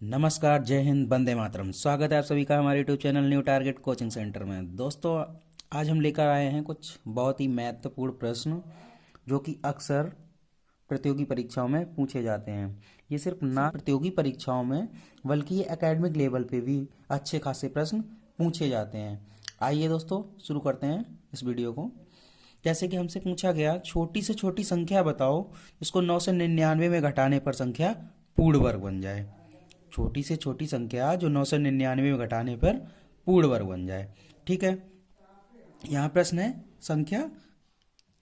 नमस्कार, जय हिंद, वंदे मातरम। स्वागत है आप सभी का हमारे YouTube channel new target coaching centre में। दोस्तों, आज हम लेकर आए हैं कुछ बहुत ही महत्वपूर्ण प्रश्न जो कि अक्सर प्रतियोगी परीक्षाओं में पूछे जाते हैं। ये सिर्फ ना प्रतियोगी परीक्षाओं में बल्कि ये एकेडमिक लेवल पे भी अच्छे खासे प्रश्न पूछे जाते हैं। आइए दोस्तों, शुरू करते हैं इस वीडियो को। जैसे कि हमसे पूछा गया, छोटी से छोटी संख्या बताओ जिसको 9 से 99 में घटाने पर संख्या पूर्ण वर्ग बन जाए। छोटी से छोटी संख्या जो 9 से 99 में घटाने पर पूर्ण वर्ग बन जाए। ठीक है, यहाँ प्रश्न है संख्या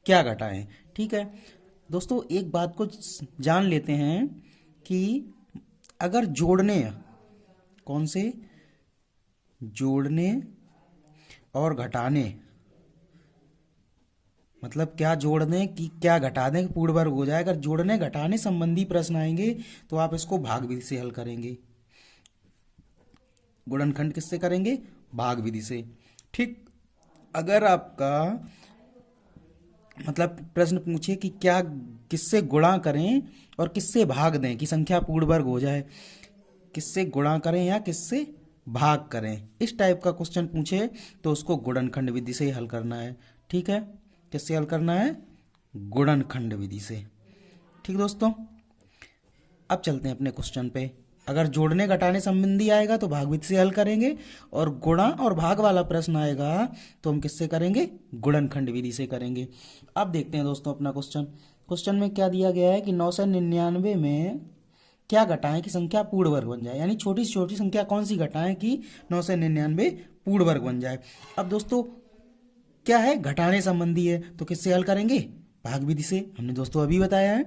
क्या घटाएं। ठीक है दोस्तों, एक बात को जान लेते हैं कि अगर जोड़ने, कौन से, जोड़ने और घटाने, मतलब क्या जोड़ दें कि क्या घटा दें कि पूर्ण वर्ग हो जाए। अगर जोड़ने घटाने संबंधी प्रश्न आएंगे तो आप इसको भाग विधि से हल करेंगे। गुणनखंड किससे करेंगे? भाग विधि से। ठीक, अगर आपका मतलब प्रश्न पूछे कि क्या किससे गुणा करें और किससे भाग दें कि संख्या पूर्ण वर्ग हो जाए, किससे गुणा करें या किससे भाग करें, इस टाइप का क्वेश्चन पूछे तो उसको गुणनखंड विधि से हल करना है। ठीक है, किससे हल करना है? गुणनखंड विधि से। ठीक दोस्तों, अब चलते हैं अपने क्वेश्चन पे। अगर जोड़ने घटाने संबंधी आएगा तो भाग विधि से हल करेंगे, और गुणा और भाग वाला प्रश्न आएगा तो हम किससे करेंगे? गुणनखंड विधि से करेंगे। अब देखते हैं दोस्तों अपना क्वेश्चन। क्वेश्चन में क्या दिया गया है कि 9 से 99 में क्या घटाएं कि संख्या पूर्ण वर्ग बन जाए, यानी छोटी से छोटी संख्या कौन सी घटाएं कि 9 से 99 पूर्ण वर्ग बन जाए। अब दोस्तों क्या है? घटाने संबंधी है तो किससे हल करेंगे? भाग विधि से। हमने दोस्तों अभी बताया है,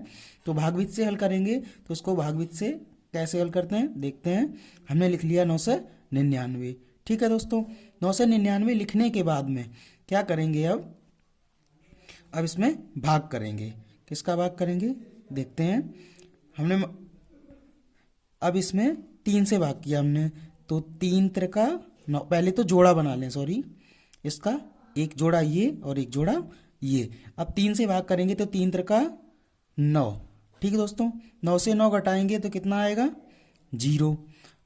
तो भाग विधि से हल करेंगे। तो इसको भाग विधि से कैसे हल करते हैं देखते हैं। हमने लिख लिया 9 से 99। ठीक है दोस्तों, 9 से 99 लिखने के बाद में क्या करेंगे? अब इसमें भाग करेंगे। किसका भाग करेंगे देखते हैं। हमने अब इसमें 3 से भाग किया हमने, तो 3 त्रिका 9। पहले तो जोड़ा बना लें, सॉरी, इसका एक जोड़ा ये और एक जोड़ा ये। अब 3 से भाग करेंगे तो 3 त्रिका 9। ठीक है दोस्तों, 9 से 9 घटाएंगे तो कितना आएगा? 0।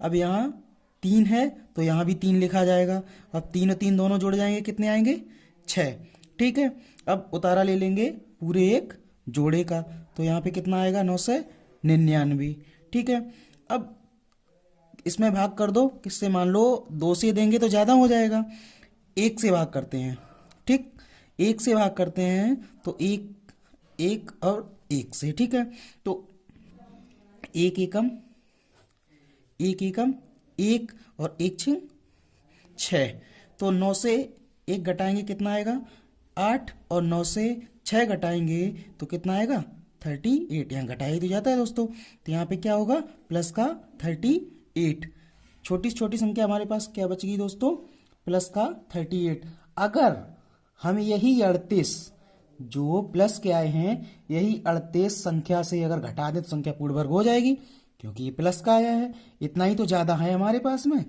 अब यहाँ 3 है तो यहाँ भी 3 लिखा जाएगा। अब 3 और 3 दोनों जुड़ जाएंगे, कितने आएंगे? 6। ठीक है, अब उतारा ले लेंगे पूरे एक जोड़े का, तो यहाँ पे कितना आएगा? 9 से 99। ठीक है, अब इसमें भाग कर दो। किससे? मान लो 2 से देंगे तो ज़्यादा हो जाएगा, 1 से भाग करते हैं। ठीक, 1 से भाग करते हैं तो एक और 1 से। ठीक है, तो एक एकम एक और एक छिंग 6। तो 9 से 1 घटाएंगे कितना आएगा? 8। और 9 से 6 घटाएंगे तो कितना आएगा? 38। यहाँ घटाया तो जाता है दोस्तों, तो यहाँ पे क्या होगा? प्लस का 38। छोटी से छोटी संख्या हमारे पास क्या बच गई दोस्तों? प्लस का 38। अगर हम यही 38 जो प्लस के आए हैं, यही 38 संख्या से अगर घटा दे तो संख्या पूर्ण वर्ग हो जाएगी, क्योंकि ये प्लस का आया है। इतना ही तो ज़्यादा है हमारे पास में।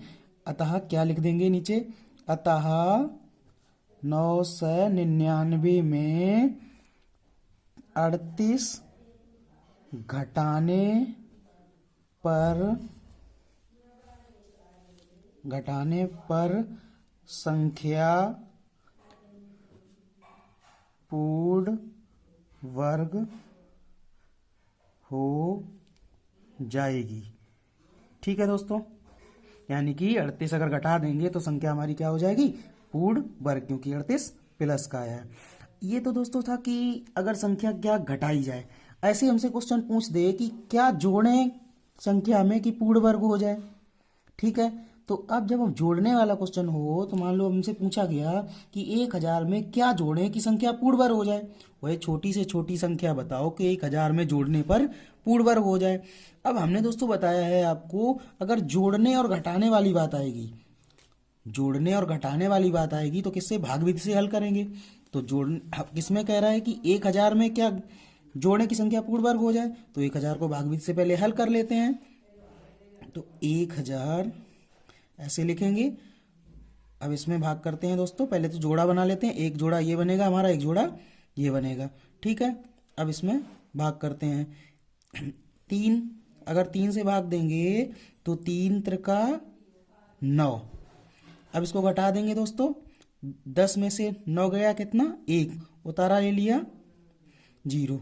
अतः क्या लिख देंगे नीचे? अतः 9 से 99 में 38 घटाने पर संख्या पूर्ण वर्ग हो जाएगी। ठीक है दोस्तों, यानी कि 38 अगर घटा देंगे तो संख्या हमारी क्या हो जाएगी? पूर्ण वर्ग, क्योंकि 38 प्लस का है। ये तो दोस्तों था कि अगर संख्या क्या घटाई जाए। ऐसे हमसे क्वेश्चन पूछ दे कि क्या जोड़ें संख्या में कि पूर्ण वर्ग हो जाए। ठीक है, तो अब जब हम जोड़ने वाला क्वेश्चन हो तो मान लो हमसे पूछा गया कि 1000 में क्या जोड़ें कि संख्या पूर्ण वर्ग हो जाए। वही छोटी से छोटी संख्या बताओ कि 1000 में जोड़ने पर पूर्ण वर्ग हो जाए। अब हमने दोस्तों बताया है आपको, अगर जोड़ने और घटाने वाली बात आएगी, जोड़ने और घटाने वाली बात आएगी तो किससे? भाग विधि से हल करेंगे। तो किसमें कह रहा है कि 1000 में क्या जोड़ने की संख्या पूर्ण वर्ग हो जाए, तो 1000 को भाग विधि से पहले हल कर लेते हैं। तो 1000 ऐसे लिखेंगे। अब इसमें भाग करते हैं दोस्तों, पहले तो जोड़ा बना लेते हैं। एक जोड़ा ये बनेगा हमारा, एक जोड़ा ये बनेगा। ठीक है, अब इसमें भाग करते हैं। 3, अगर 3 से भाग देंगे तो 3 त्रिका 9। अब इसको घटा देंगे दोस्तों, 10 में से 9 गया कितना, 1, उतारा ले लिया 0,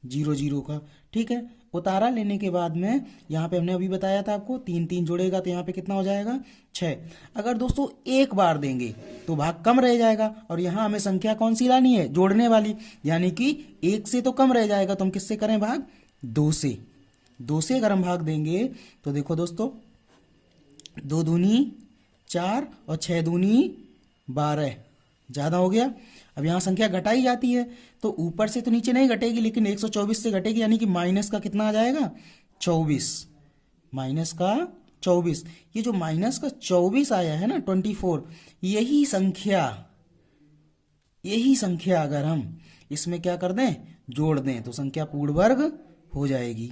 0 0 का, ठीक है। उतारा लेने के बाद में यहाँ पे हमने अभी बताया था आपको 3 3 जुड़ेगा तो यहाँ पे कितना हो जाएगा, 6। अगर दोस्तों एक बार देंगे तो भाग कम रह जाएगा, और यहाँ हमें संख्या कौन सी लानी है, जोड़ने वाली, यानी कि 1 से तो कम रह जाएगा, तो हम किससे करें भाग, 2 से। 2 से अगर हम भाग देंगे तो देखो दोस्तों, 2 दूनी 4 और 6 दूनी 12, ज़्यादा हो गया। अब यहाँ संख्या घटाई जाती है तो ऊपर से तो नीचे नहीं घटेगी, लेकिन 124 से घटेगी, यानी कि माइनस का कितना आ जाएगा, 24, माइनस का 24। ये जो माइनस का 24 आया है ना, 24, यही संख्या अगर हम इसमें क्या कर दें, जोड़ दें, तो संख्या पूर्ण वर्ग हो जाएगी।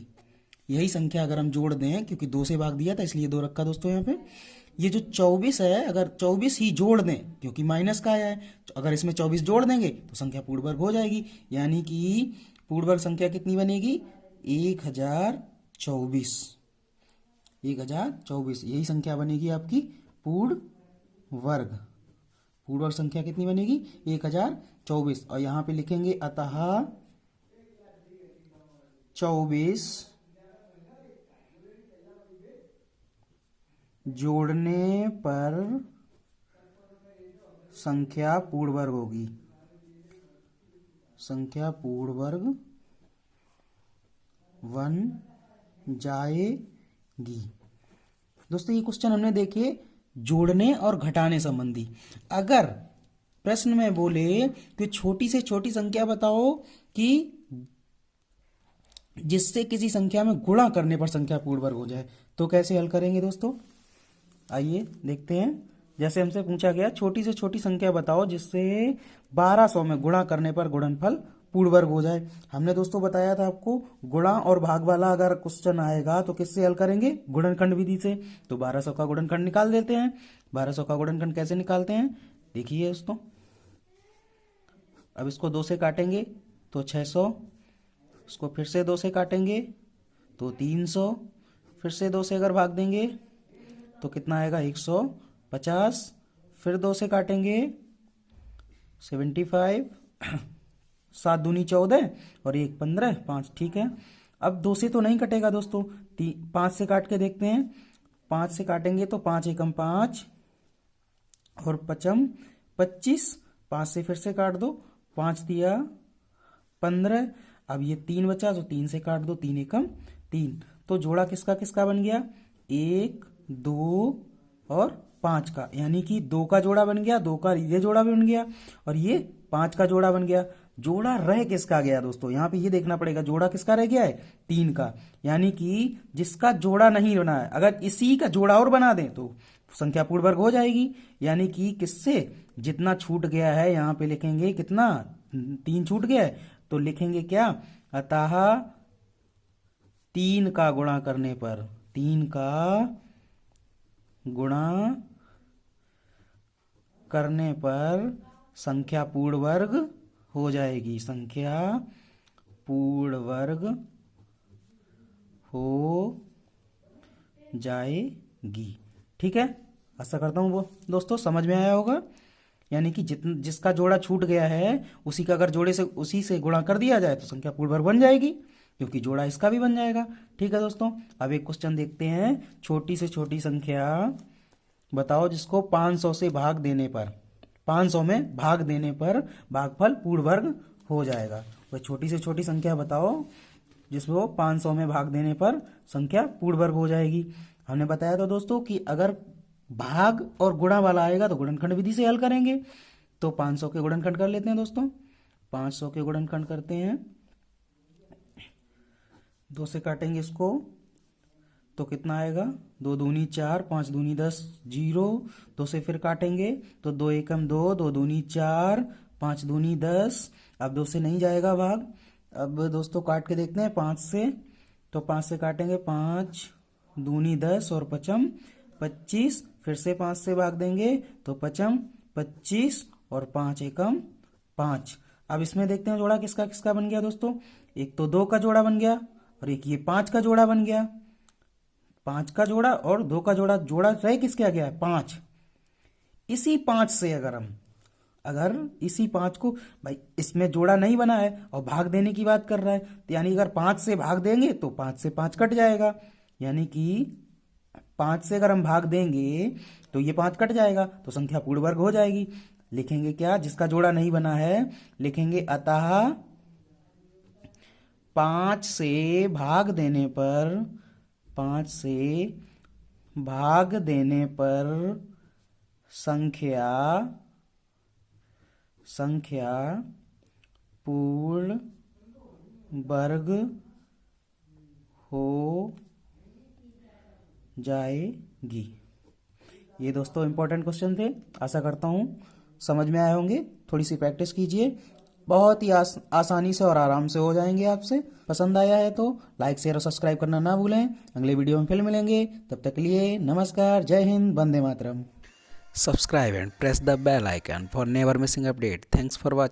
यही संख्या अगर हम जोड़ दें, क्योंकि 2 से भाग दिया था इसलिए 2 रखा दोस्तों यहाँ पे, ये जो 24 है, अगर 24 ही जोड़ दें, क्योंकि माइनस का आया है, तो अगर इसमें 24 जोड़ देंगे तो संख्या पूर्ण वर्ग हो जाएगी, यानी कि पूर्ण वर्ग संख्या कितनी बनेगी, 1024। 1024 यही संख्या बनेगी आपकी पूर्ण वर्ग। पूर्ण वर्ग संख्या कितनी बनेगी, 1024। और यहाँ पे लिखेंगे अतः 24 जोड़ने पर संख्या पूर्ण वर्ग होगी, संख्या पूर्ण वर्ग बन जाएगी। दोस्तों ये क्वेश्चन हमने देखे जोड़ने और घटाने संबंधी। अगर प्रश्न में बोले कि छोटी से छोटी संख्या बताओ कि जिससे किसी संख्या में गुणा करने पर संख्या पूर्ण वर्ग हो जाए, तो कैसे हल करेंगे दोस्तों, आइए देखते हैं। जैसे हमसे पूछा गया छोटी से छोटी संख्या बताओ जिससे 1200 में गुणा करने पर गुणनफल पूर्ण वर्ग हो जाए। हमने दोस्तों बताया था आपको, गुणा और भाग वाला अगर क्वेश्चन आएगा तो किससे हल करेंगे, गुणनखंड विधि से। तो 1200 का गुणनखंड निकाल देते हैं। 1200 का गुणनखंड कैसे निकालते हैं, देखिए दोस्तों। अब इसको 2 से काटेंगे तो 600, इसको फिर से 2 से काटेंगे तो 300, फिर से 2 से अगर भाग देंगे तो कितना आएगा, 150, फिर 2 से काटेंगे 75, 7 दूनी 14 और 1 15, 5, ठीक है। अब 2 से तो नहीं कटेगा दोस्तों, 5 से काट के देखते हैं। 5 से काटेंगे तो 5 एकम 5 और 5 25, 5 से फिर से काट दो, 5 दिया 15। अब ये 3 बचा तो 3 से काट दो, 3 एकम 3। तो जोड़ा किसका किसका बन गया, 1 2 और 5 का, यानी कि 2 का जोड़ा बन गया, 2 का ये जोड़ा बन गया और ये 5 का जोड़ा बन गया। जोड़ा रह किसका गया दोस्तों, यहाँ पे ये देखना पड़ेगा, जोड़ा किसका रह गया है, 3 का, यानी कि जिसका जोड़ा नहीं बना है, अगर इसी का जोड़ा और बना दें तो संख्या पूर्ण वर्ग हो जाएगी। यानी कि किससे जितना छूट गया है, यहाँ पे लिखेंगे कितना, 3 छूट गया है, तो लिखेंगे क्या, अतः 3 का गुणा करने पर, 3 का गुणा करने पर संख्या पूर्ण वर्ग हो जाएगी, संख्या पूर्ण वर्ग हो जाएगी। ठीक है, आशा करता हूँ वो दोस्तों समझ में आया होगा। यानी कि जिसका जोड़ा छूट गया है उसी का अगर जोड़े से उसी से गुणा कर दिया जाए तो संख्या पूर्ण वर्ग बन जाएगी, क्योंकि जोड़ा इसका भी बन जाएगा। ठीक है दोस्तों, अब एक क्वेश्चन देखते हैं। छोटी से छोटी संख्या बताओ जिसको 500 से भाग देने पर, 500 में भाग देने पर भागफल पूर्ण वर्ग हो जाएगा। वह छोटी से छोटी संख्या बताओ जिसको 500 में भाग देने पर संख्या पूर्ण वर्ग हो जाएगी। हमने बताया था दोस्तों कि अगर भाग और गुणा वाला आएगा तो गुणनखंड विधि से हल करेंगे। तो 500 के गुणनखंड कर लेते हैं दोस्तों। 500 के गुणनखंड करते हैं, 2 से काटेंगे इसको तो कितना आएगा, 2 दूनी 4, 5 दूनी 10, 0। 2 से फिर काटेंगे तो 2 एकम 2, 2 दूनी 4, 5 दूनी 10। अब 2 से नहीं जाएगा भाग। अब दोस्तों काट के देखते हैं 5 से, तो 5 से काटेंगे, 5 दूनी 10 और 5 25। फिर से 5 से भाग देंगे तो 5 25 और 5 एकम 5। अब इसमें देखते हैं जोड़ा किसका किसका बन गया दोस्तों। एक तो 2 का जोड़ा बन गया और एक ये 5 का जोड़ा बन गया। 5 का जोड़ा और 2 का जोड़ा, जोड़ा रह किसके आ गया है? 5। इसी 5 से अगर इसी 5 को, भाई इसमें जोड़ा नहीं बना है और भाग देने की बात कर रहा है, तो यानी अगर 5 से भाग देंगे तो 5 से 5 कट जाएगा, यानी कि 5 से अगर हम भाग देंगे तो ये 5 कट जाएगा, तो संख्या पूर्ण वर्ग हो जाएगी। लिखेंगे क्या? जिसका जोड़ा नहीं बना है लिखेंगे अतः 5 से भाग देने पर 5 से भाग देने पर संख्या पूर्ण वर्ग हो जाएगी। ये दोस्तों इंपॉर्टेंट क्वेश्चन थे, आशा करता हूँ समझ में आए होंगे। थोड़ी सी प्रैक्टिस कीजिए, बहुत ही आसानी से और आराम से हो जाएंगे आपसे। पसंद आया है तो लाइक शेयर और सब्सक्राइब करना ना भूलें। अगले वीडियो में फिर मिलेंगे, तब तक के लिए नमस्कार, जय Hind, Vande Mataram. Subscribe and press the bell icon for never missing update. Thanks for watching.